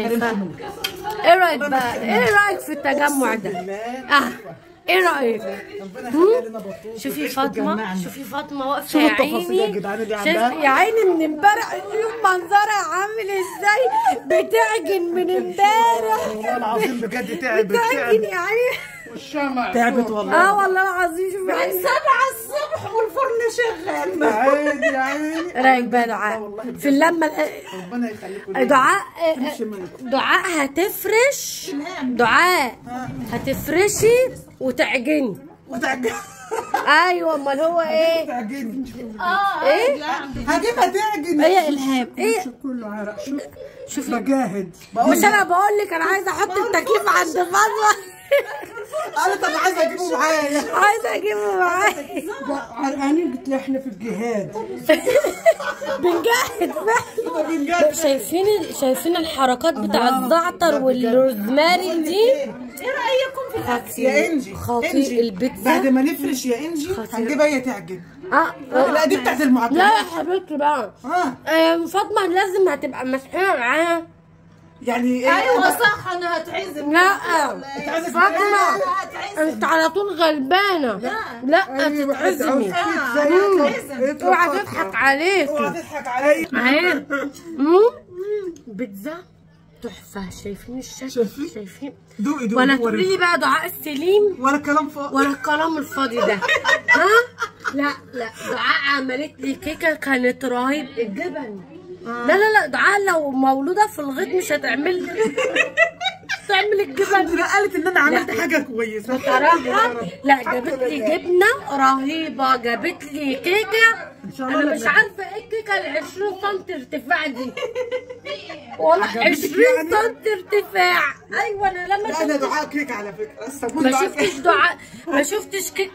ايه رايك بقى؟ ايه رايك في التجمع ده؟ ايه رايك؟ شوفي فاطمه، شوفي فاطمه واقفه يا عيني، يا عيني من امبارح. شوف منظرها عامل ازاي، بتعجن من امبارح والله العظيم بجد. بتعجن يا عيني، تعبت والله. والله العظيم. شوفي من 7 الصبح والفرن شغال. عيني يا عيني. رايك بقى دعاء في اللمه؟ ربنا يخليكم. دعاء هتفرش، دعاء هتفرشي وتعجني. ايوه، امال هو ايه؟ تعجني. ايه؟ هجيبها تعجن. ايه الهام؟ ايه؟ كله عرق. شوفي بجاهد. مش انا بقول لك انا عايزه احط التكييف عند فاطمه. انا طب عايزه اجيبه معايا. عايزه اجيبه معايا. عرقانين. قلت له احنا في الجهاد. بنجاهد فعلا. شايفين الحركات بتاع الزعتر والروزماري دي؟ ايه رايكم في الاكل يا انجي خطير البيتزا. بعد ما نفرش يا انجي هنجيبها هي تعجن. لا دي بتاعت لا المعجنات. يا حبيبتي بقى، فاطمه لازم هتبقى مسحوره معاها. يعني ايه؟ ايوه صح. انا هتعزم. لا فاطمه انت على طول غلبانه. لا تتعزمي. اوعى تضحك عليك. اوعى تضحك عليا. اهي بيتزا تحفه. شايفين الشكل؟ شايفين؟ دوقي ولا تقولي لي بقى دعاء السليم ولا كلام فاضي ولا الكلام الفاضي ده. لا دعاء عملت لي كيكه كانت رهيب. الجبن لا دعاء لو مولوده في الغيط مش هتعمل تعمل الجبن. قالت ان انا عملت حاجه كويسه بصراحه. لا جابت لي جبنه رهيبه، جابت لي كيكه. انا مش عارفه ايه الكيكه ال 20 سم ارتفاع دي. والله 20 سم ارتفاع. ايوه انا دعاء كيك على فكره. ما شفتش كيك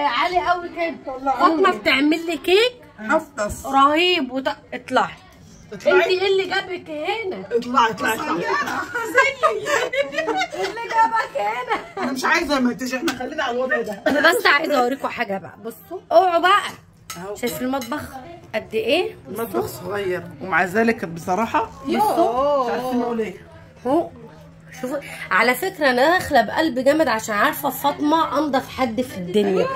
عالي قوي كده. فاطمه بتعمل لي كيك افطس رهيب. اطلعي انت. ايه اللي جابك هنا؟ اطلعي ايه اللي جابك هنا؟ انا مش عايزه منتج. احنا خلينا على الوضع ده. انا بس عايزه اوريكم حاجه بقى. بصوا اوعوا بقى. شايف المطبخ قد ايه؟ المطبخ صغير ومع ذلك بصراحه بصوا مش عارفين اقول ايه. شوفوا على فكره انا داخله بقلب جامد عشان عارفه فاطمه انضف حد في الدنيا.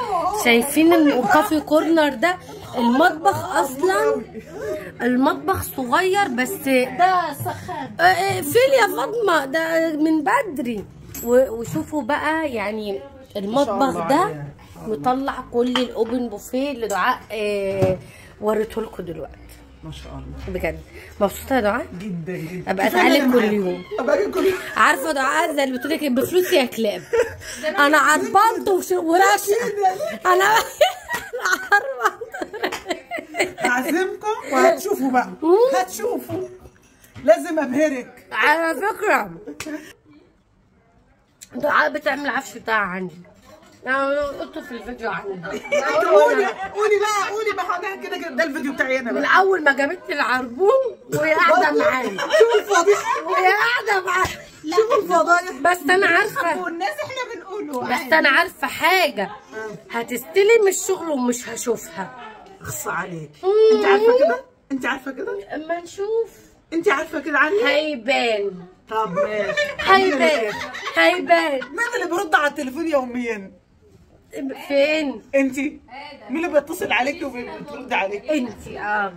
شايفين الكافي كورنر ده؟ المطبخ اصلا المطبخ صغير بس ده سخان. فين يا فاطمه؟ ده من بدري. وشوفوا بقى يعني المطبخ ده مطلع كل الاوبن بوفيه اللي دعاء وريته لكم دلوقتي. ما شاء الله بجد. مبسوطه يا دعاء؟ جدا. ابقى اتعلم كل يوم. ابقى كل يوم. عارفه دعاء زي اللي بتقول لك بفلوسي يا كلاب. انا عربنت ورشه. انا عربنت. هعزمكم وهتشوفوا بقى. هتشوفوا. لازم ابهرك. على فكره دعاء بتعمل العفش بتاعها عندي. انا قلته في الفيديو عندي. قولي بقى كده ده الفيديو بتاعي انا من بقى. اول ما جابت لي العربون وهي قاعده معايا. شوفوا الفضيحه وهي قاعده معايا. شوفوا الفضايح. بس انا عارفه. والناس احنا بنقوله. بس انا عارفه حاجه هتستلم الشغل ومش هشوفها. اخص عليك. انت عارفه كده؟ اما نشوف. انت عارفه كده عني؟ هيبان. طب ماشي. هيبان. مين اللي بيرد على التليفون يوميا؟ فين؟ انت. مين اللي بيتصل عليكي وبترد عليك؟ انت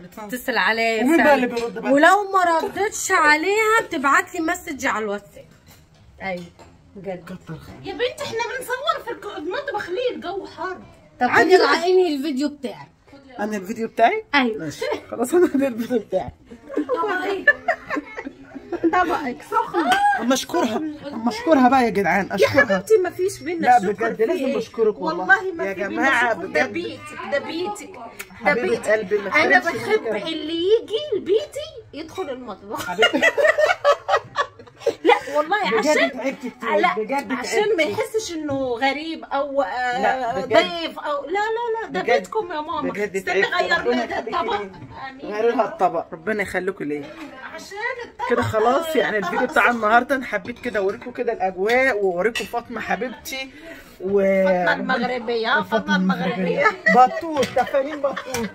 بتتصل عليا. ومين بقى اللي بيرد بقى؟ ولو ما ردتش عليها بتبعت لي مسج على الواتساب. ايوه بجد. كتر خير. يا بنت احنا بنصور في المطبخ ليه؟ الجو حر. طب خدي عيني الفيديو بتاعي. انا الفيديو بتاعي؟ ايوه ماشي خلاص. انا ده الفيديو بتاعي. طبقك سخن. اما اشكرها بقى يا جدعان. اشكرها يا حبيبتي مفيش بينا. لا بجد لازم اشكرك والله ما يا في جماعه بينا. بجد. ده بيتك ده حبيبة بيتك. قلبي ما انا تحرمش بحب منك. اللي يجي لبيتي يدخل المطبخ. لا والله عشان تعبت كتير. لا بجد عشان ما يحسش انه غريب او ضيف او لا ده بيتكم يا ماما. بجد استني غير لها الطبق. غير لها الطبق. ربنا يخليكم ليا. عشان الطبق كده خلاص يعني الفيديو بتاع النهارده انا حبيت كده اوريكم كده الاجواء واوريكم فاطمه حبيبتي فاطمه المغربيه. فاطمه المغربيه بطوط. تفانين بطوط.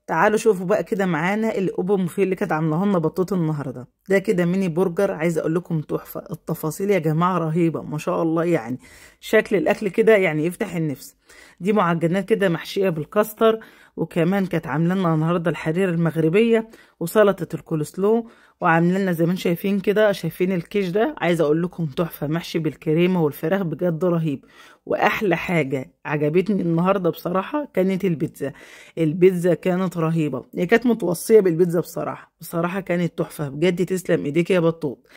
تعالوا شوفوا بقى كده معانا الأوبن بوفيه اللي كانت عاملاها لنا بطوط النهارده. ده كده ميني برجر، عايزه اقول لكم تحفه. التفاصيل يا جماعه رهيبه ما شاء الله، يعني شكل الاكل كده يعني يفتح النفس. دي معجنات كده محشيه بالكاستر، وكمان كانت عامله لنا النهارده الحرير المغربيه وسلطه الكولسلو، وعامله لنا زي ما انتم شايفين كده، شايفين الكيش ده عايزه اقول لكم تحفه، محشي بالكريمه والفراخ بجد رهيب. واحلى حاجه عجبتني النهارده بصراحه كانت البيتزا. البيتزا كانت رهيبه، هي كانت متوصيه بالبيتزا بصراحه كانت تحفه بجد، تسلم ايديك يا بطوط.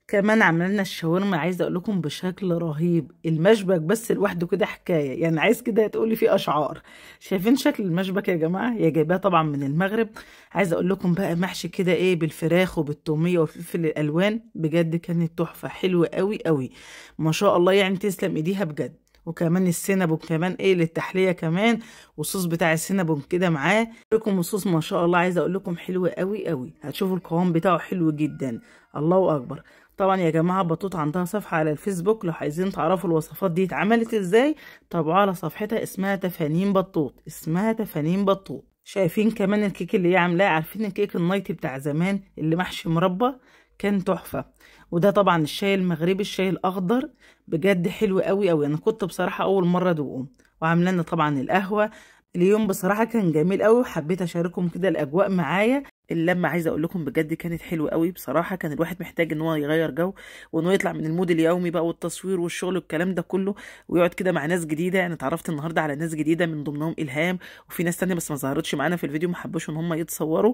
كمان عملنا لنا الشاورما، عايزه اقول لكم بشكل رهيب. المشبك بس لوحده كده حكايه، يعني عايز كده تقولي فيه اشعار. شايفين شكل المشبك يا جماعه؟ هي جايباه طبعا من المغرب. عايزه اقول لكم بقى محشي كده ايه بالفراخ وبالتوميه والفلفل الالوان، بجد كانت تحفه حلوه قوي قوي ما شاء الله، يعني تسلم ايديها بجد. وكمان السينابون كمان ايه للتحليه كمان، والصوص بتاع السينابون كده معاه لكم الصوص ما شاء الله، عايزه اقول لكم حلو قوي قوي. هتشوفوا القوام بتاعه حلو جدا، الله اكبر. طبعا يا جماعه بطوط عندها صفحه على الفيسبوك، لو عايزين تعرفوا الوصفات دي اتعملت ازاي تابعوها على صفحتها، اسمها تفانين بطوط، اسمها تفانين بطوط. شايفين كمان الكيك اللي هي عاملاه؟ عارفين الكيك النايتي بتاع زمان اللي محشي مربى؟ كان تحفه. وده طبعا الشاي المغربي، الشاي الاخضر بجد حلو قوي قوي، انا كنت بصراحه اول مره ادوقه. وعاملين طبعا القهوه. اليوم بصراحه كان جميل قوي، وحبيت اشارككم كده الاجواء معايا. اللمه عايزه اقول لكم بجد كانت حلوه قوي بصراحه، كان الواحد محتاج ان هو يغير جو، وان هو يطلع من المود اليومي بقى والتصوير والشغل والكلام ده كله، ويقعد كده مع ناس جديده. يعني اتعرفت النهارده على ناس جديده من ضمنهم الهام، وفي ناس تانية بس ما ظهرتش معانا في الفيديو، ما حبوش ان هم يتصوروا.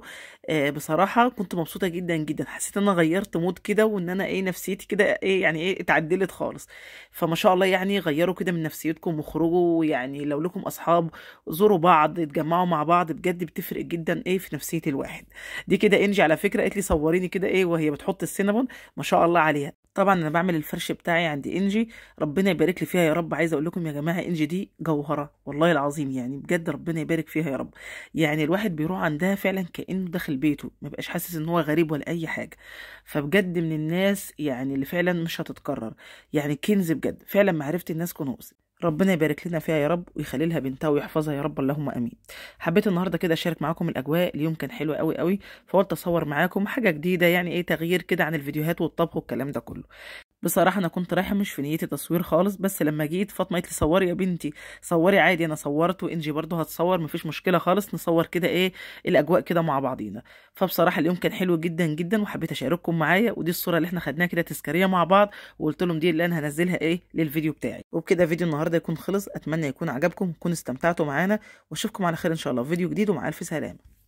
بصراحه كنت مبسوطه جدا جدا، حسيت ان انا غيرت مود كده، وان انا ايه نفسيتي كده ايه يعني ايه اتعدلت خالص. فما شاء الله يعني غيروا كده من نفسيتكم وخرجوا، يعني لو لكم اصحاب زوروا بعض، اتجمعوا مع بعض، بجد بتفرق جدا ايه في نفسيه الواحد. دي كده انجي على فكره قالت لي صوريني كده ايه وهي بتحط السينابون، ما شاء الله عليها. طبعا انا بعمل الفرش بتاعي عند انجي، ربنا يبارك لي فيها يا رب. عايزه اقول لكم يا جماعه انجي دي جوهره والله العظيم، يعني بجد ربنا يبارك فيها يا رب. يعني الواحد بيروح عندها فعلا كانه داخل بيته، ما بقاش حاسس ان هو غريب ولا اي حاجه. فبجد من الناس يعني اللي فعلا مش هتتكرر، يعني كنز بجد، فعلا معرفه الناس كنوز. ربنا يبارك لنا فيها يا رب، ويخلي لها بنتها ويحفظها يا رب، اللهم امين. حبيت النهارده كده اشارك معاكم الاجواء، اليوم كان حلو قوي قوي، فقلت اصور معاكم حاجه جديده، يعني ايه تغيير كده عن الفيديوهات والطبخ والكلام ده كله. بصراحه انا كنت رايحه مش في نيتي تصوير خالص، بس لما جيت فاطمه قالت لي صوري يا بنتي، صوري عادي. انا صورت، وانجي برضه هتصور، مفيش مشكله خالص، نصور كده ايه الاجواء كده مع بعضينا. فبصراحه اليوم كان حلو جدا جدا، وحبيت اشارككم معايا. ودي الصوره اللي احنا خدناها كده تذكاريه مع بعض، وقلت لهم دي اللي انا هنزلها ايه للفيديو بتاعي. وبكده فيديو النهارده يكون خلص، اتمنى يكون عجبكم وتكونوا استمتعتوا معانا، واشوفكم على خير ان شاء الله في فيديو جديد، ومع الف سلامه.